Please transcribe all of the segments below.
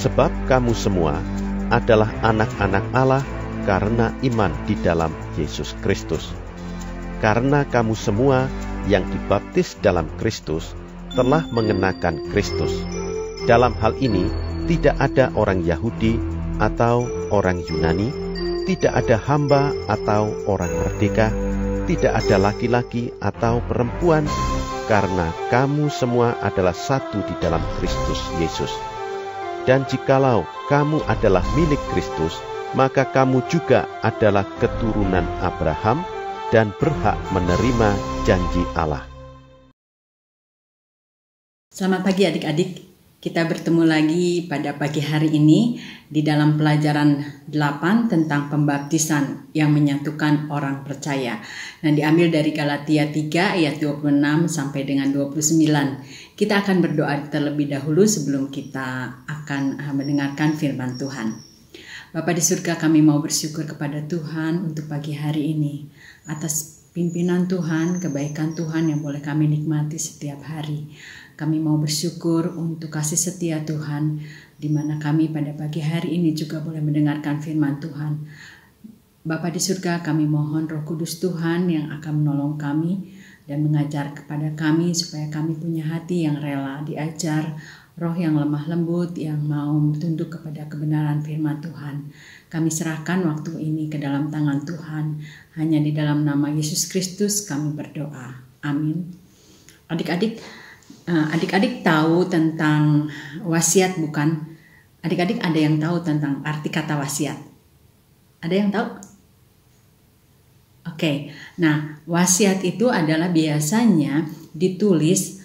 Sebab kamu semua adalah anak-anak Allah karena iman di dalam Yesus Kristus. Karena kamu semua yang dibaptis dalam Kristus telah mengenakan Kristus. Dalam hal ini tidak ada orang Yahudi atau orang Yunani, tidak ada hamba atau orang merdeka, tidak ada laki-laki atau perempuan, karena kamu semua adalah satu di dalam Kristus Yesus. Dan jikalau kamu adalah milik Kristus, maka kamu juga adalah keturunan Abraham dan berhak menerima janji Allah. Selamat pagi adik-adik. Kita bertemu lagi pada pagi hari ini di dalam pelajaran 8 tentang pembaptisan yang menyatukan orang percaya. Nah, diambil dari Galatia 3 ayat 26 sampai dengan 29. Kita akan berdoa terlebih dahulu sebelum kita akan mendengarkan firman Tuhan. Bapa di surga, kami mau bersyukur kepada Tuhan untuk pagi hari ini atas pimpinan Tuhan, kebaikan Tuhan yang boleh kami nikmati setiap hari. Kami mau bersyukur untuk kasih setia Tuhan, di mana kami pada pagi hari ini juga boleh mendengarkan firman Tuhan. Bapa di surga, kami mohon Roh Kudus Tuhan yang akan menolong kami dan mengajar kepada kami supaya kami punya hati yang rela diajar, roh yang lemah lembut yang mau tunduk kepada kebenaran firman Tuhan. Kami serahkan waktu ini ke dalam tangan Tuhan. Hanya di dalam nama Yesus Kristus kami berdoa. Amin. Adik-adik tahu tentang wasiat bukan? Adik-adik ada yang tahu tentang arti kata wasiat? Ada yang tahu? Oke. Nah, wasiat itu adalah biasanya ditulis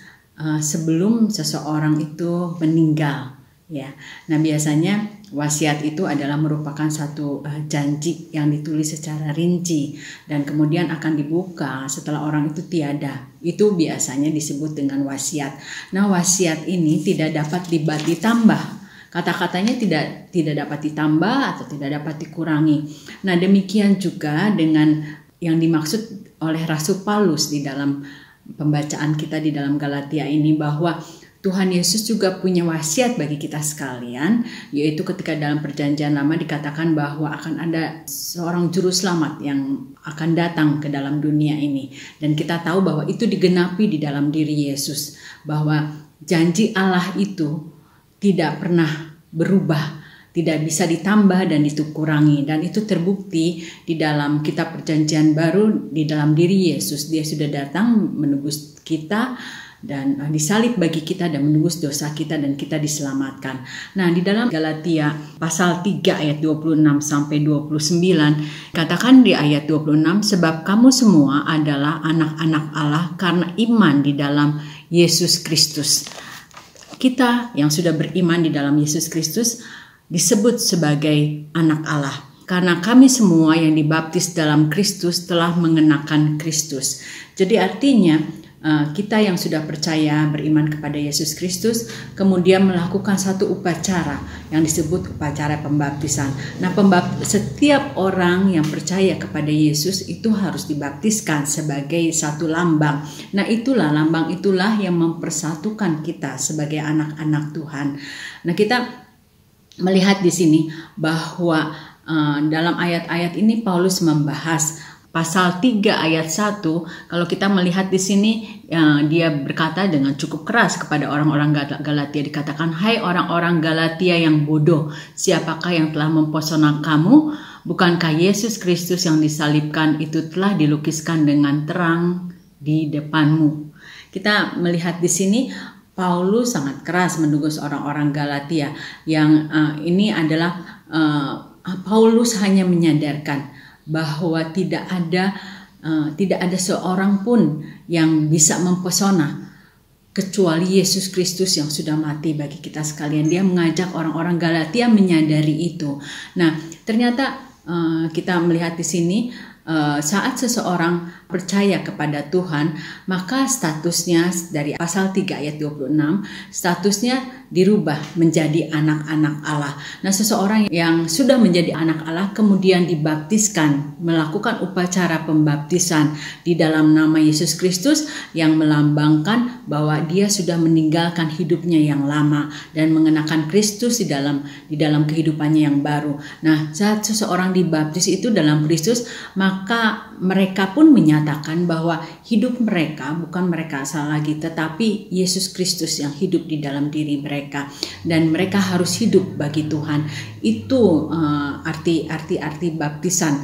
sebelum seseorang itu meninggal, ya. Nah, biasanya wasiat itu adalah merupakan satu janji yang ditulis secara rinci dan kemudian akan dibuka setelah orang itu tiada. Itu biasanya disebut dengan wasiat. Nah, wasiat ini tidak dapat ditambah. Kata-katanya tidak dapat ditambah atau tidak dapat dikurangi. Nah, demikian juga dengan yang dimaksud oleh Rasul Paulus di dalam pembacaan kita di dalam Galatia ini, bahwa Tuhan Yesus juga punya wasiat bagi kita sekalian, yaitu ketika dalam perjanjian lama dikatakan bahwa akan ada seorang juru selamat yang akan datang ke dalam dunia ini. Dan kita tahu bahwa itu digenapi di dalam diri Yesus, bahwa janji Allah itu tidak pernah berubah, tidak bisa ditambah dan dikurangi. Dan itu terbukti di dalam kitab perjanjian baru di dalam diri Yesus. Dia sudah datang menebus kita dan disalib bagi kita dan menebus dosa kita dan kita diselamatkan. Nah, di dalam Galatia pasal 3 ayat 26 sampai 29 katakan di ayat 26, sebab kamu semua adalah anak-anak Allah karena iman di dalam Yesus Kristus. Kita yang sudah beriman di dalam Yesus Kristus disebut sebagai anak Allah karena kami semua yang dibaptis dalam Kristus telah mengenakan Kristus. Jadi artinya kita yang sudah percaya beriman kepada Yesus Kristus kemudian melakukan satu upacara yang disebut upacara pembaptisan. Nah, setiap orang yang percaya kepada Yesus itu harus dibaptiskan sebagai satu lambang. Nah, lambang itulah yang mempersatukan kita sebagai anak-anak Tuhan. Nah, kita melihat di sini bahwa dalam ayat-ayat ini Paulus membahas pasal 3 ayat 1, kalau kita melihat di sini dia berkata dengan cukup keras kepada orang-orang Galatia, dikatakan, hai orang-orang Galatia yang bodoh, siapakah yang telah mempesona kamu? Bukankah Yesus Kristus yang disalibkan itu telah dilukiskan dengan terang di depanmu? Kita melihat di sini Paulus sangat keras menegur orang-orang Galatia yang ini adalah Paulus hanya menyadarkan bahwa tidak ada seorang pun yang bisa mempesona kecuali Yesus Kristus yang sudah mati bagi kita sekalian. Dia mengajak orang-orang Galatia menyadari itu. Nah, ternyata kita melihat di sini saat seseorang percaya kepada Tuhan, maka statusnya dari pasal 3 ayat 26, statusnya dirubah menjadi anak-anak Allah. Nah, seseorang yang sudah menjadi anak Allah kemudian dibaptiskan, melakukan upacara pembaptisan di dalam nama Yesus Kristus yang melambangkan bahwa dia sudah meninggalkan hidupnya yang lama dan mengenakan Kristus di dalam kehidupannya yang baru. Nah, saat seseorang dibaptis itu dalam Kristus, maka mereka pun menyatakan bahwa hidup mereka bukan mereka asal lagi, tetapi Yesus Kristus yang hidup di dalam diri mereka, dan mereka harus hidup bagi Tuhan. Itu arti baptisan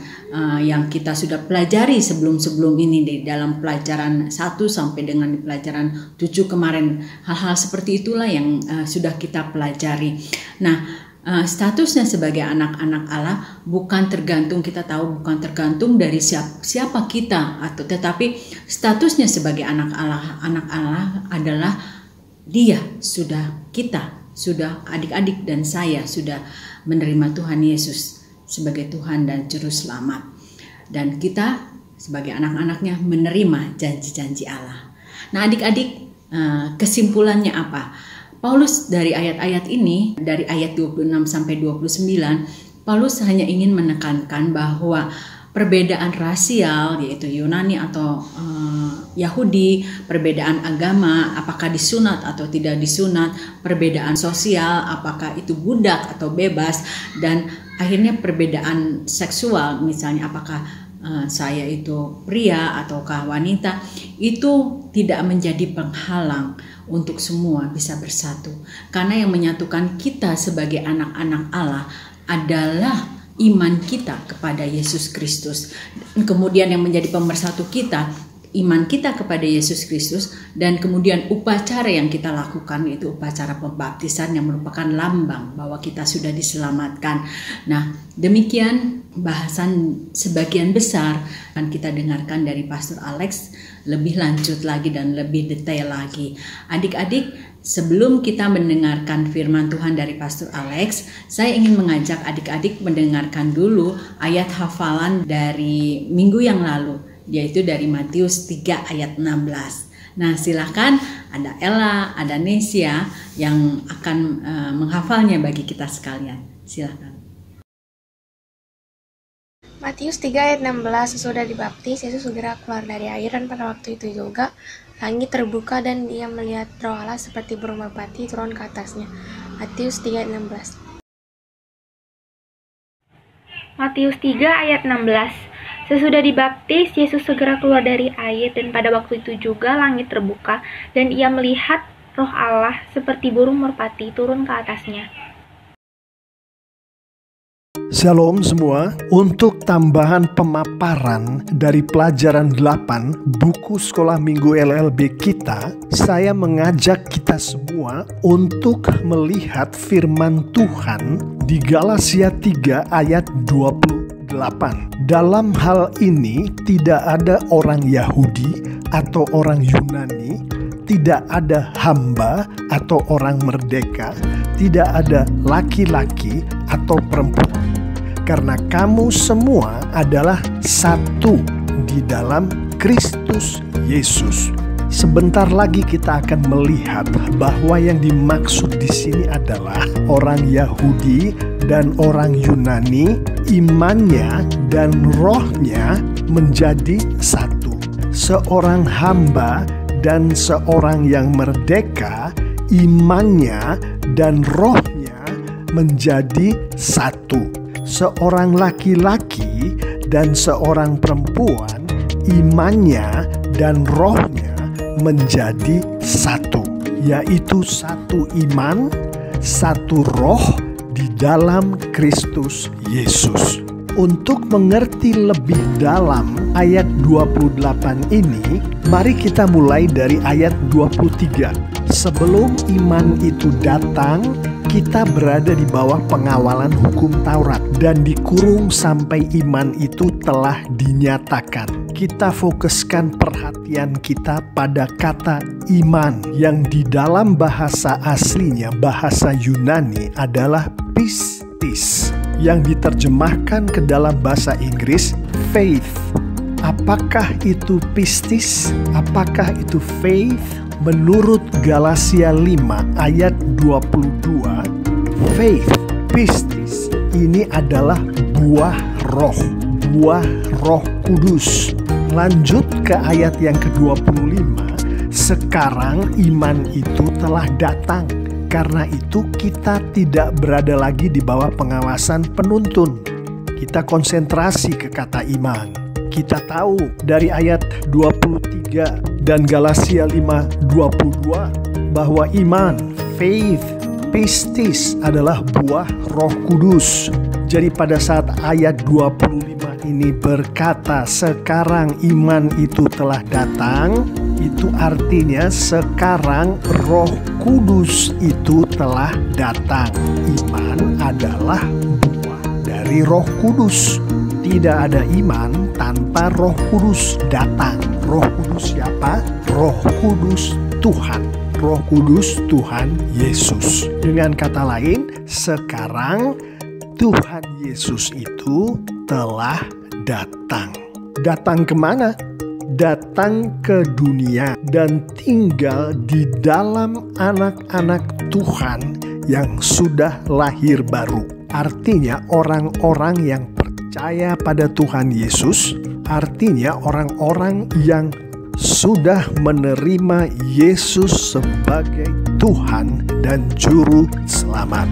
yang kita sudah pelajari sebelum ini di dalam pelajaran 1 sampai dengan pelajaran 7 kemarin. Hal-hal seperti itulah yang sudah kita pelajari. Nah, statusnya sebagai anak-anak Allah bukan tergantung, kita tahu bukan tergantung dari siapa kita, tetapi statusnya sebagai anak Allah adalah sudah adik-adik dan saya sudah menerima Tuhan Yesus sebagai Tuhan dan Juru Selamat, dan kita sebagai anak-anaknya menerima janji-janji Allah. Nah, adik-adik, kesimpulannya apa? Paulus dari ayat-ayat ini, dari ayat 26 sampai 29, Paulus hanya ingin menekankan bahwa perbedaan rasial, yaitu Yunani atau Yahudi, perbedaan agama, apakah disunat atau tidak disunat, perbedaan sosial, apakah itu budak atau bebas, dan akhirnya perbedaan seksual, misalnya apakah saya itu pria ataukah wanita, itu tidak menjadi penghalang untuk semua bisa bersatu. Karena yang menyatukan kita sebagai anak-anak Allah adalah iman kita kepada Yesus Kristus. Kemudian yang menjadi pemersatu kita, iman kita kepada Yesus Kristus, dan kemudian upacara yang kita lakukan, yaitu upacara pembaptisan yang merupakan lambang bahwa kita sudah diselamatkan. Nah, demikian bahasan sebagian besar akan kita dengarkan dari Pastor Alex lebih lanjut lagi dan lebih detail lagi. Adik-adik, sebelum kita mendengarkan firman Tuhan dari Pastor Alex, saya ingin mengajak adik-adik mendengarkan dulu ayat hafalan dari minggu yang lalu, yaitu dari Matius 3 ayat 16. Nah, silakan, ada Ella, ada Nesia yang akan menghafalnya bagi kita sekalian. Silakan. Matius 3 ayat 16, sesudah dibaptis, Yesus segera keluar dari air, dan pada waktu itu juga langit terbuka dan ia melihat Roh Allah seperti burung merpati turun ke atasnya. Matius 3 ayat 16. Matius 3 ayat 16. Sesudah dibaptis, Yesus segera keluar dari air, dan pada waktu itu juga langit terbuka dan ia melihat Roh Allah seperti burung merpati turun ke atasnya. Shalom semua, untuk tambahan pemaparan dari pelajaran 8 buku sekolah minggu LLB kita, saya mengajak kita semua untuk melihat firman Tuhan di Galatia 3 ayat 28. Dalam hal ini tidak ada orang Yahudi atau orang Yunani, tidak ada hamba atau orang merdeka, tidak ada laki-laki atau perempuan. Karena kamu semua adalah satu di dalam Kristus Yesus. Sebentar lagi kita akan melihat bahwa yang dimaksud di sini adalah orang Yahudi dan orang Yunani, imannya dan rohnya menjadi satu. Seorang hamba dan seorang yang merdeka, imannya dan rohnya menjadi satu. Seorang laki-laki dan seorang perempuan, imannya dan rohnya menjadi satu, yaitu satu iman, satu roh di dalam Kristus Yesus. Untuk mengerti lebih dalam ayat 28 ini, mari kita mulai dari ayat 23. Sebelum iman itu datang, kita berada di bawah pengawalan hukum Taurat dan dikurung sampai iman itu telah dinyatakan. Kita fokuskan perhatian kita pada kata iman yang di dalam bahasa aslinya, bahasa Yunani adalah pistis, yang diterjemahkan ke dalam bahasa Inggris faith. Apakah itu pistis? Apakah itu faith? Menurut Galatia 5 ayat 22, faith, pistis, ini adalah buah roh kudus. Lanjut ke ayat yang ke-25, sekarang iman itu telah datang. Karena itu kita tidak berada lagi di bawah pengawasan penuntun. Kita konsentrasi ke kata iman. Kita tahu dari ayat 23 dan Galatia 5:22 bahwa iman, faith, pistis adalah buah Roh Kudus. Jadi pada saat ayat 25 ini berkata sekarang iman itu telah datang, itu artinya sekarang Roh Kudus itu telah datang. Iman adalah buah dari Roh Kudus. Tidak ada iman tanpa Roh Kudus datang. Roh Kudus siapa? Roh Kudus Tuhan. Roh Kudus Tuhan Yesus. Dengan kata lain, sekarang Tuhan Yesus itu telah datang. Datang kemana? Datang ke dunia dan tinggal di dalam anak-anak Tuhan yang sudah lahir baru. Artinya orang-orang yang percaya pada Tuhan Yesus, artinya orang-orang yang sudah menerima Yesus sebagai Tuhan dan Juru Selamat.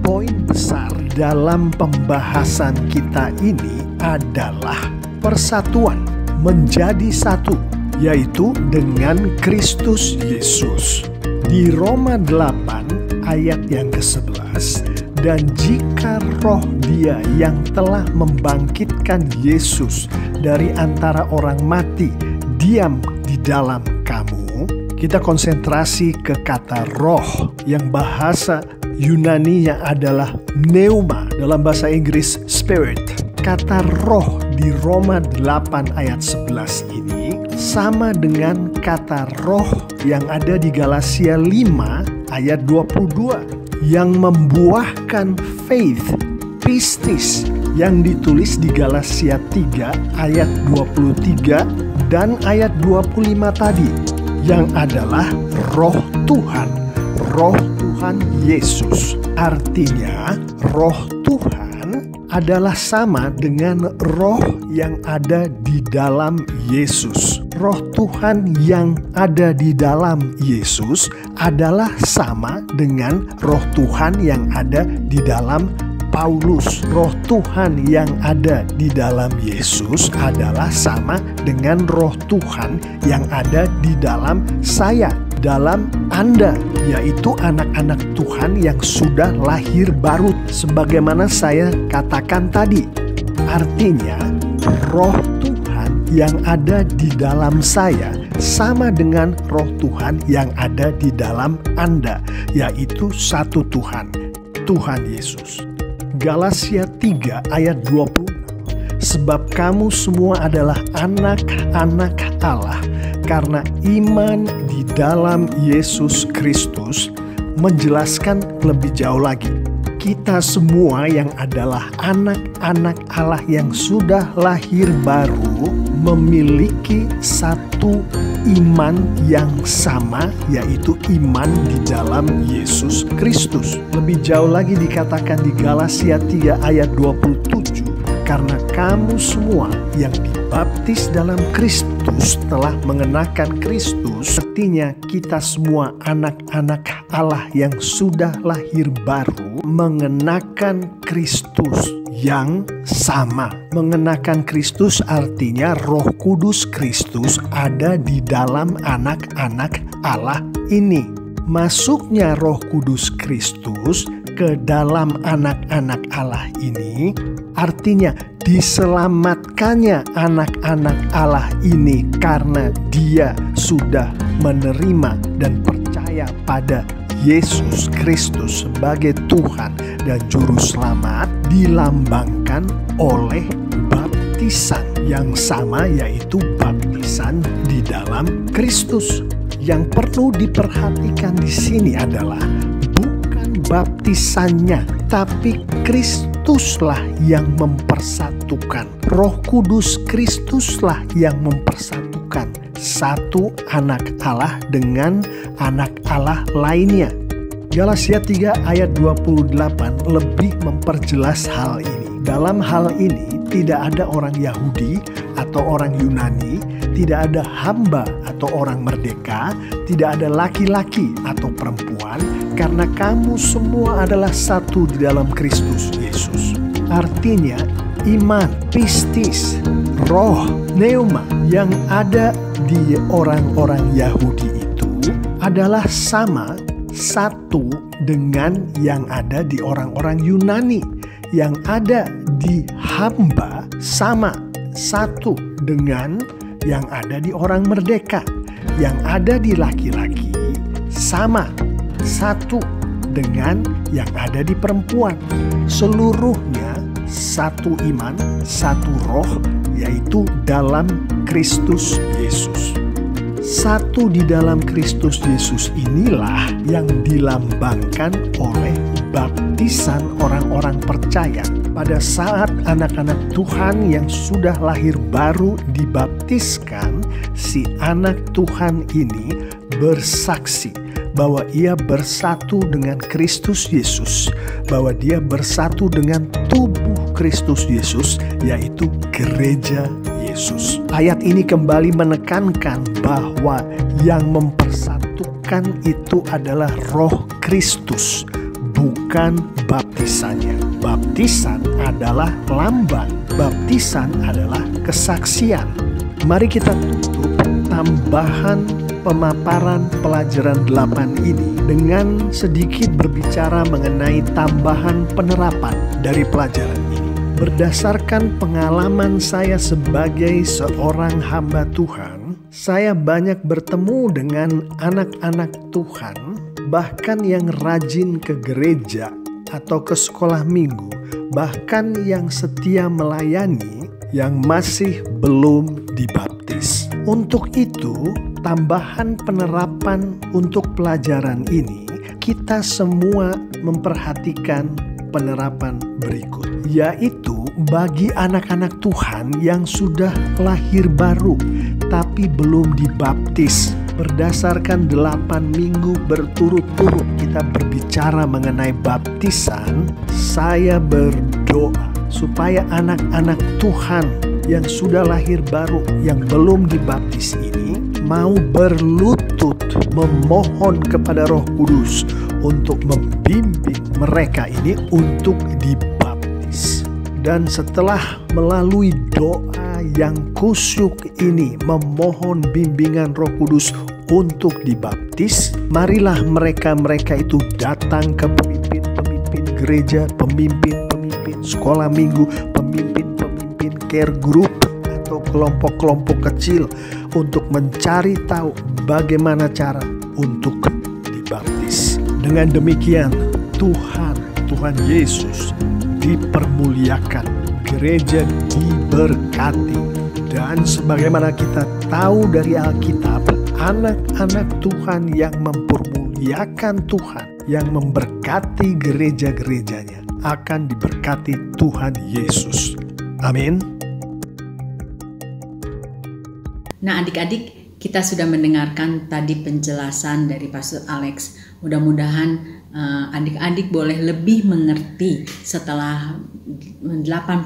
Poin besar dalam pembahasan kita ini adalah persatuan, menjadi satu, yaitu dengan Kristus Yesus. Di Roma 8 ayat yang ke-11, dan jika roh Dia yang telah membangkitkan Yesus dari antara orang mati diam di dalam kamu, kita konsentrasi ke kata roh yang bahasa Yunaninya adalah pneuma, dalam bahasa Inggris spirit. Kata roh di Roma 8 ayat 11 ini sama dengan kata roh yang ada di Galatia 5 ayat 22 yang membuahkan faith, pistis, yang ditulis di Galatia 3 ayat 23 dan ayat 25 tadi, yang adalah roh Tuhan Yesus. Artinya roh Tuhan adalah sama dengan roh yang ada di dalam Yesus. Roh Tuhan yang ada di dalam Yesus adalah sama dengan roh Tuhan yang ada di dalam Paulus. Roh Tuhan yang ada di dalam Yesus adalah sama dengan roh Tuhan yang ada di dalam saya, dalam Anda, yaitu anak-anak Tuhan yang sudah lahir baru, sebagaimana saya katakan tadi. Artinya roh Tuhan yang ada di dalam saya sama dengan roh Tuhan yang ada di dalam Anda, yaitu satu Tuhan, Tuhan Yesus. Galatia 3 ayat 26, sebab kamu semua adalah anak-anak Allah karena iman di dalam Yesus Kristus. Menjelaskan lebih jauh lagi, kita semua yang adalah anak-anak Allah yang sudah lahir baru memiliki satu iman yang sama, yaitu iman di dalam Yesus Kristus. Lebih jauh lagi dikatakan di Galatia 3 ayat 27, karena kamu semua yang dibaptis dalam Kristus telah mengenakan Kristus. Artinya kita semua anak-anak Allah yang sudah lahir baru mengenakan Kristus yang sama. Mengenakan Kristus artinya Roh Kudus Kristus ada di dalam anak-anak Allah ini. Masuknya Roh Kudus Kristus ke dalam anak-anak Allah ini artinya diselamatkannya anak-anak Allah ini karena dia sudah menerima dan percaya pada Yesus Kristus sebagai Tuhan dan Juru Selamat, dilambangkan oleh baptisan yang sama, yaitu baptisan di dalam Kristus. Yang perlu diperhatikan di sini adalah bukan baptisannya, tapi Kristus Kristuslah yang mempersatukan. Roh Kudus Kristuslah yang mempersatukan satu anak Allah dengan anak Allah lainnya. Galatia 3 ayat 28 lebih memperjelas hal ini. Dalam hal ini tidak ada orang Yahudi atau orang Yunani, tidak ada hamba atau orang merdeka, tidak ada laki-laki atau perempuan, karena kamu semua adalah satu di dalam Kristus Yesus. Artinya iman, pistis, roh, pneuma yang ada di orang-orang Yahudi itu adalah sama satu dengan yang ada di orang-orang Yunani. Yang ada di hamba sama satu dengan yang ada di orang merdeka. Yang ada di laki-laki sama satu dengan yang ada di perempuan. Seluruhnya satu iman, satu roh, yaitu dalam Kristus Yesus. Satu di dalam Kristus Yesus inilah yang dilambangkan oleh baptisan orang-orang percaya. Pada saat anak-anak Tuhan yang sudah lahir baru dibaptiskan, si anak Tuhan ini bersaksi bahwa ia bersatu dengan Kristus Yesus, bahwa dia bersatu dengan tubuh Kristus Yesus, yaitu gereja Yesus. Ayat ini kembali menekankan bahwa yang mempersatukan itu adalah Roh Kristus, bukan baptisannya. Baptisan adalah lambang, baptisan adalah kesaksian. Mari kita tutup tambahan pemaparan pelajaran 8 ini dengan sedikit berbicara mengenai tambahan penerapan dari pelajaran ini. Berdasarkan pengalaman saya sebagai seorang hamba Tuhan, saya banyak bertemu dengan anak-anak Tuhan, bahkan yang rajin ke gereja atau ke sekolah minggu, bahkan yang setia melayani, yang masih belum dibaptis. Untuk itu, tambahan penerapan untuk pelajaran ini, kita semua memperhatikan penerapan berikut, yaitu bagi anak-anak Tuhan yang sudah lahir baru tapi belum dibaptis. Berdasarkan 8 minggu berturut-turut kita berbicara mengenai baptisan, saya berdoa supaya anak-anak Tuhan yang sudah lahir baru yang belum dibaptis ini mau berlutut memohon kepada Roh Kudus untuk membimbing mereka ini untuk dibaptis. Dan setelah melalui doa yang kusyuk ini memohon bimbingan Roh Kudus untuk dibaptis, marilah mereka-mereka itu datang ke pemimpin-pemimpin gereja, pemimpin-pemimpin sekolah minggu, pemimpin-pemimpin care group atau kelompok-kelompok kecil untuk mencari tahu bagaimana cara untuk dibaptis. Dengan demikian Tuhan Yesus dipermuliakan, gereja diberkati, dan sebagaimana kita tahu dari Alkitab, anak-anak Tuhan yang mempermuliakan Tuhan, yang memberkati gereja-gerejanya akan diberkati Tuhan Yesus. Amin. Nah, adik-adik, kita sudah mendengarkan tadi penjelasan dari Pastor Alex. Mudah-mudahan adik-adik boleh lebih mengerti setelah 8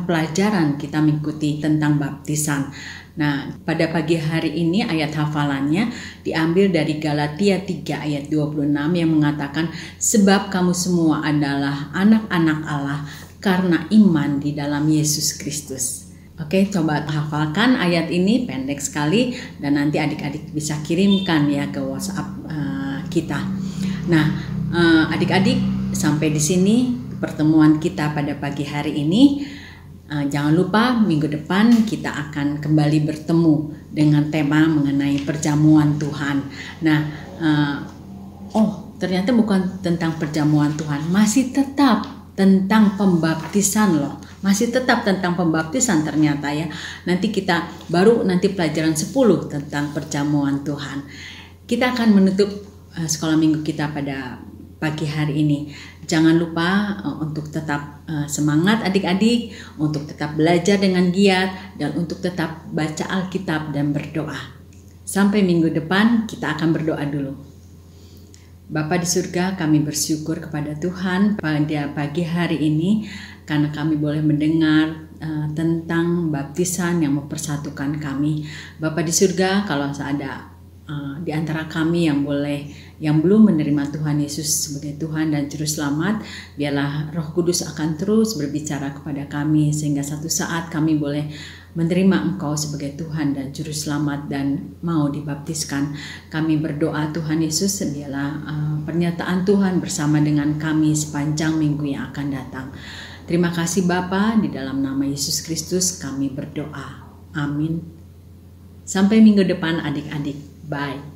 pelajaran kita mengikuti tentang baptisan. Nah, pada pagi hari ini ayat hafalannya diambil dari Galatia 3 ayat 26 yang mengatakan, sebab kamu semua adalah anak-anak Allah karena iman di dalam Yesus Kristus. Oke, coba hafalkan ayat ini, pendek sekali, dan nanti adik-adik bisa kirimkan ya ke WhatsApp kita. Nah, adik-adik, sampai di sini pertemuan kita pada pagi hari ini. Jangan lupa minggu depan kita akan kembali bertemu dengan tema mengenai perjamuan Tuhan. Nah, ternyata bukan tentang perjamuan Tuhan, masih tetap tentang pembaptisan loh. Masih tetap tentang pembaptisan ternyata ya. Nanti kita nanti pelajaran 10 tentang perjamuan Tuhan. Kita akan menutup sekolah minggu kita pada pagi hari ini. Jangan lupa untuk tetap semangat adik-adik, untuk tetap belajar dengan giat, dan untuk tetap baca Alkitab dan berdoa. Sampai minggu depan kita akan berdoa dulu. Bapa di surga, kami bersyukur kepada Tuhan pada pagi hari ini karena kami boleh mendengar tentang baptisan yang mempersatukan kami. Bapa di surga, kalau ada di antara kami yang belum menerima Tuhan Yesus sebagai Tuhan dan Juru Selamat, biarlah Roh Kudus akan terus berbicara kepada kami sehingga satu saat kami boleh menerima Engkau sebagai Tuhan dan Juru Selamat dan mau dibaptiskan. Kami berdoa Tuhan Yesus, biarlah pernyataan Tuhan bersama dengan kami sepanjang minggu yang akan datang. Terima kasih Bapa, di dalam nama Yesus Kristus kami berdoa. Amin. Sampai minggu depan adik-adik. Bye.